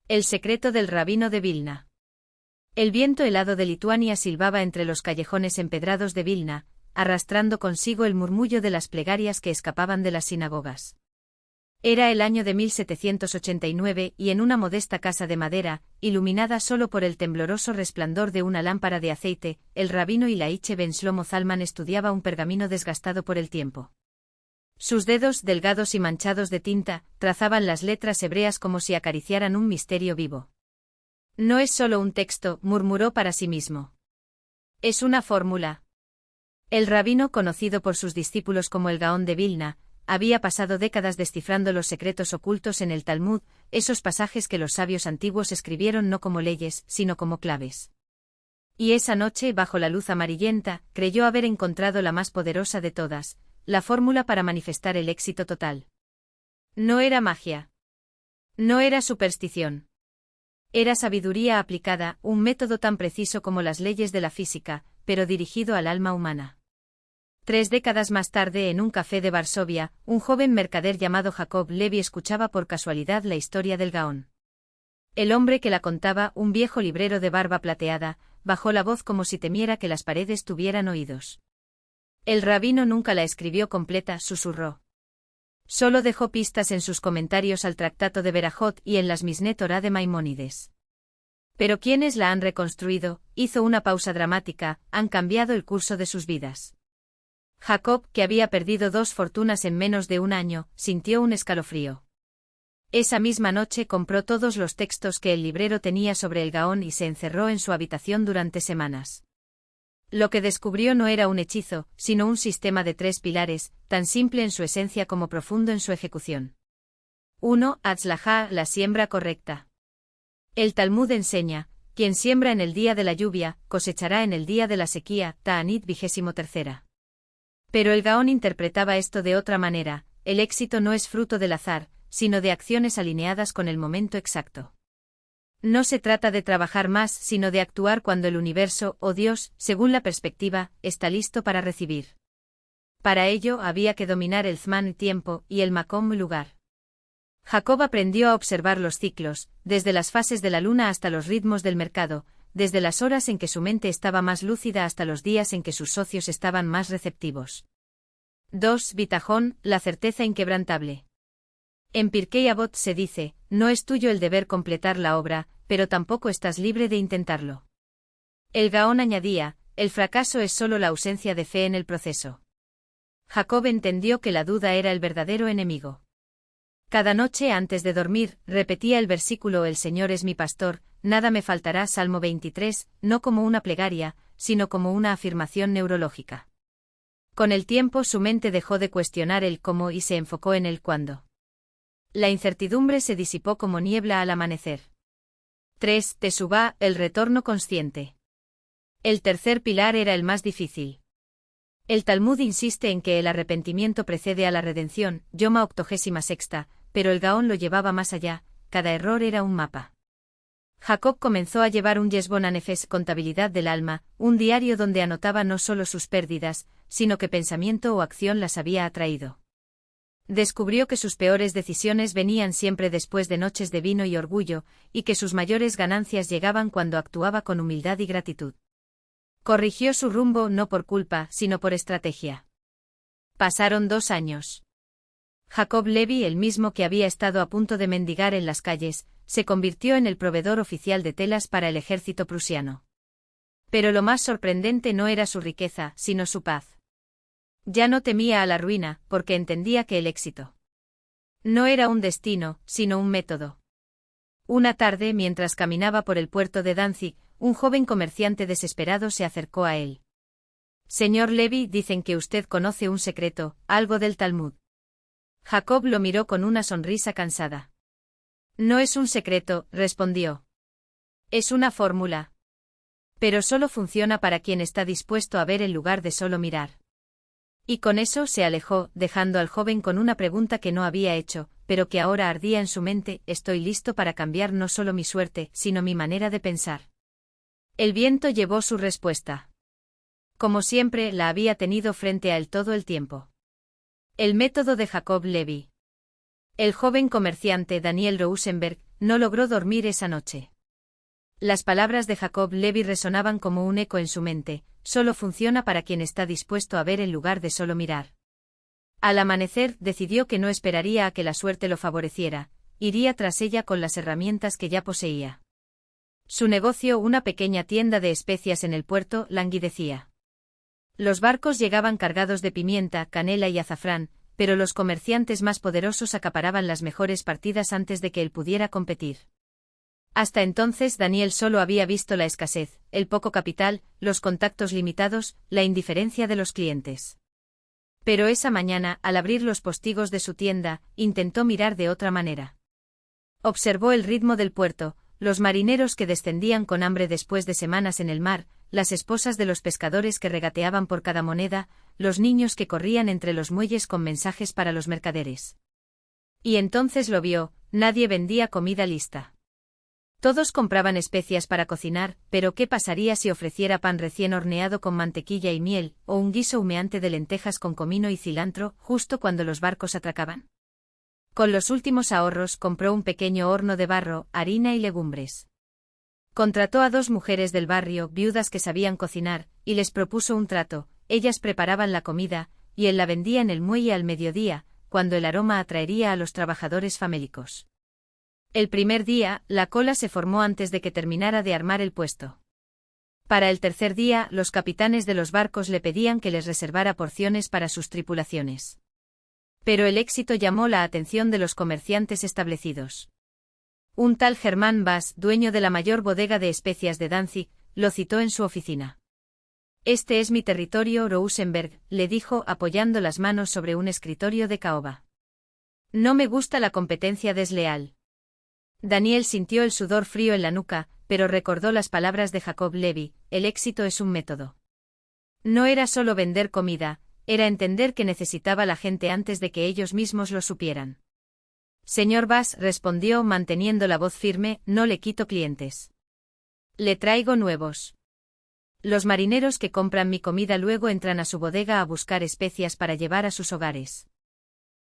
El secreto del rabino de Vilna. El viento helado de Lituania silbaba entre los callejones empedrados de Vilna, arrastrando consigo el murmullo de las plegarias que escapaban de las sinagogas. Era el año de 1789 y en una modesta casa de madera, iluminada solo por el tembloroso resplandor de una lámpara de aceite, el rabino Ilaiche ben Shlomo Zalman estudiaba un pergamino desgastado por el tiempo. Sus dedos, delgados y manchados de tinta, trazaban las letras hebreas como si acariciaran un misterio vivo. No es solo un texto, murmuró para sí mismo. Es una fórmula. El rabino, conocido por sus discípulos como el Gaón de Vilna, había pasado décadas descifrando los secretos ocultos en el Talmud, esos pasajes que los sabios antiguos escribieron no como leyes, sino como claves. Y esa noche, bajo la luz amarillenta, creyó haber encontrado la más poderosa de todas, la fórmula para manifestar el éxito total. No era magia. No era superstición. Era sabiduría aplicada, un método tan preciso como las leyes de la física, pero dirigido al alma humana. 3 décadas más tarde, en un café de Varsovia, un joven mercader llamado Jacob Levi escuchaba por casualidad la historia del Gaón. El hombre que la contaba, un viejo librero de barba plateada, bajó la voz como si temiera que las paredes tuvieran oídos. El rabino nunca la escribió completa, susurró. Solo dejó pistas en sus comentarios al Tractato de Berajot y en las Misné Torá de Maimónides. Pero quienes la han reconstruido, hizo una pausa dramática, han cambiado el curso de sus vidas. Jacob, que había perdido 2 fortunas en menos de un año, sintió un escalofrío. Esa misma noche compró todos los textos que el librero tenía sobre el Gaón y se encerró en su habitación durante semanas. Lo que descubrió no era un hechizo, sino un sistema de 3 pilares, tan simple en su esencia como profundo en su ejecución. 1. Hatzlajá, la siembra correcta. El Talmud enseña, quien siembra en el día de la lluvia, cosechará en el día de la sequía, Ta'anit 23. Pero el Gaón interpretaba esto de otra manera, el éxito no es fruto del azar, sino de acciones alineadas con el momento exacto. No se trata de trabajar más, sino de actuar cuando el universo, o Dios, según la perspectiva, está listo para recibir. Para ello había que dominar el zman, tiempo, y el makom, lugar. Jacob aprendió a observar los ciclos, desde las fases de la luna hasta los ritmos del mercado, desde las horas en que su mente estaba más lúcida hasta los días en que sus socios estaban más receptivos. 2. Bitajón, la certeza inquebrantable. En Pirkei Avot se dice, no es tuyo el deber completar la obra, pero tampoco estás libre de intentarlo. El Gaón añadía, el fracaso es solo la ausencia de fe en el proceso. Jacob entendió que la duda era el verdadero enemigo. Cada noche antes de dormir, repetía el versículo El Señor es mi pastor, nada me faltará Salmo 23, no como una plegaria, sino como una afirmación neurológica. Con el tiempo su mente dejó de cuestionar el cómo y se enfocó en el cuándo. La incertidumbre se disipó como niebla al amanecer. 3. Teshuvá, el retorno consciente. El tercer pilar era el más difícil. El Talmud insiste en que el arrepentimiento precede a la redención, Yoma 86, pero el Gaón lo llevaba más allá, cada error era un mapa. Jacob comenzó a llevar un Yeshbon Hanefesh, contabilidad del alma, un diario donde anotaba no solo sus pérdidas, sino qué pensamiento o acción las había atraído. Descubrió que sus peores decisiones venían siempre después de noches de vino y orgullo, y que sus mayores ganancias llegaban cuando actuaba con humildad y gratitud. Corrigió su rumbo no por culpa, sino por estrategia. Pasaron 2 años. Jacob Levi, el mismo que había estado a punto de mendigar en las calles, se convirtió en el proveedor oficial de telas para el ejército prusiano. Pero lo más sorprendente no era su riqueza, sino su paz. Ya no temía a la ruina, porque entendía que el éxito no era un destino, sino un método. Una tarde, mientras caminaba por el puerto de Danzig, un joven comerciante desesperado se acercó a él. Señor Levi, dicen que usted conoce un secreto, algo del Talmud. Jacob lo miró con una sonrisa cansada. No es un secreto, respondió. Es una fórmula. Pero solo funciona para quien está dispuesto a ver en lugar de solo mirar. Y con eso se alejó, dejando al joven con una pregunta que no había hecho, pero que ahora ardía en su mente: estoy listo para cambiar no solo mi suerte, sino mi manera de pensar. El viento llevó su respuesta. Como siempre, la había tenido frente a él todo el tiempo. El método de Jacob Levi. El joven comerciante Daniel Rosenberg, no logró dormir esa noche. Las palabras de Jacob Levy resonaban como un eco en su mente: solo funciona para quien está dispuesto a ver en lugar de solo mirar. Al amanecer, decidió que no esperaría a que la suerte lo favoreciera, iría tras ella con las herramientas que ya poseía. Su negocio, una pequeña tienda de especias en el puerto, languidecía. Los barcos llegaban cargados de pimienta, canela y azafrán, pero los comerciantes más poderosos acaparaban las mejores partidas antes de que él pudiera competir. Hasta entonces Daniel solo había visto la escasez, el poco capital, los contactos limitados, la indiferencia de los clientes. Pero esa mañana, al abrir los postigos de su tienda, intentó mirar de otra manera. Observó el ritmo del puerto, los marineros que descendían con hambre después de semanas en el mar, las esposas de los pescadores que regateaban por cada moneda, los niños que corrían entre los muelles con mensajes para los mercaderes. Y entonces lo vio: nadie vendía comida lista. Todos compraban especias para cocinar, pero ¿qué pasaría si ofreciera pan recién horneado con mantequilla y miel, o un guiso humeante de lentejas con comino y cilantro, justo cuando los barcos atracaban? Con los últimos ahorros compró un pequeño horno de barro, harina y legumbres. Contrató a 2 mujeres del barrio, viudas que sabían cocinar, y les propuso un trato: ellas preparaban la comida, y él la vendía en el muelle al mediodía, cuando el aroma atraería a los trabajadores famélicos. El primer día, la cola se formó antes de que terminara de armar el puesto. Para el tercer día, los capitanes de los barcos le pedían que les reservara porciones para sus tripulaciones. Pero el éxito llamó la atención de los comerciantes establecidos. Un tal Germán Bass, dueño de la mayor bodega de especias de Danzig, lo citó en su oficina. «Este es mi territorio, Rosenberg», le dijo, apoyando las manos sobre un escritorio de caoba. «No me gusta la competencia desleal». Daniel sintió el sudor frío en la nuca, pero recordó las palabras de Jacob Levy: el éxito es un método. No era solo vender comida, era entender que necesitaba la gente antes de que ellos mismos lo supieran. «Señor Bass», respondió manteniendo la voz firme, «no le quito clientes. Le traigo nuevos. Los marineros que compran mi comida luego entran a su bodega a buscar especias para llevar a sus hogares.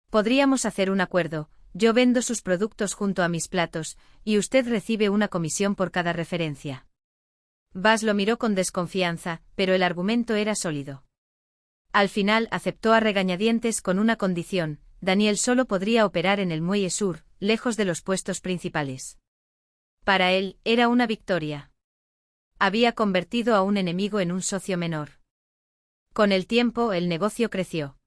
Podríamos hacer un acuerdo: yo vendo sus productos junto a mis platos, y usted recibe una comisión por cada referencia». Bass lo miró con desconfianza, pero el argumento era sólido. Al final aceptó a regañadientes con una condición: Daniel solo podría operar en el muelle sur, lejos de los puestos principales. Para él, era una victoria. Había convertido a un enemigo en un socio menor. Con el tiempo, el negocio creció.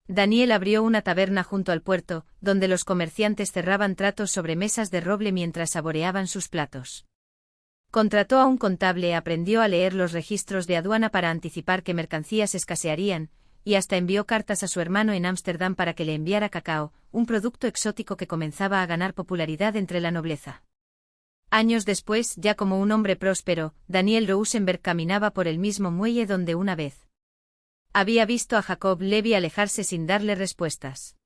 Daniel abrió una taberna junto al puerto, donde los comerciantes cerraban tratos sobre mesas de roble mientras saboreaban sus platos. Contrató a un contable, aprendió a leer los registros de aduana para anticipar que mercancías escasearían, y hasta envió cartas a su hermano en Ámsterdam para que le enviara cacao, un producto exótico que comenzaba a ganar popularidad entre la nobleza. Años después, ya como un hombre próspero, Daniel Rosenberg caminaba por el mismo muelle donde una vez había visto a Jacob Levy alejarse sin darle respuestas.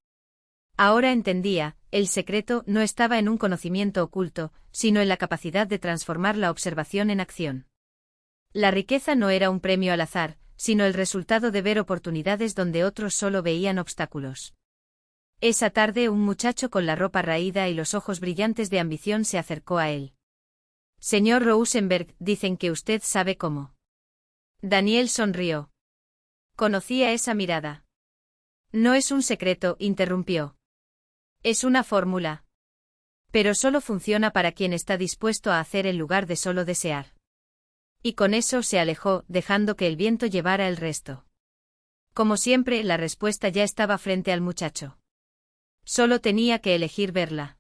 Ahora entendía: el secreto no estaba en un conocimiento oculto, sino en la capacidad de transformar la observación en acción. La riqueza no era un premio al azar, sino el resultado de ver oportunidades donde otros solo veían obstáculos. Esa tarde, un muchacho con la ropa raída y los ojos brillantes de ambición se acercó a él. «Señor Rosenberg, dicen que usted sabe cómo». Daniel sonrió. Conocía esa mirada. «No es un secreto», interrumpió. «Es una fórmula. Pero solo funciona para quien está dispuesto a hacer en lugar de solo desear». Y con eso se alejó, dejando que el viento llevara el resto. Como siempre, la respuesta ya estaba frente al muchacho. Solo tenía que elegir verla.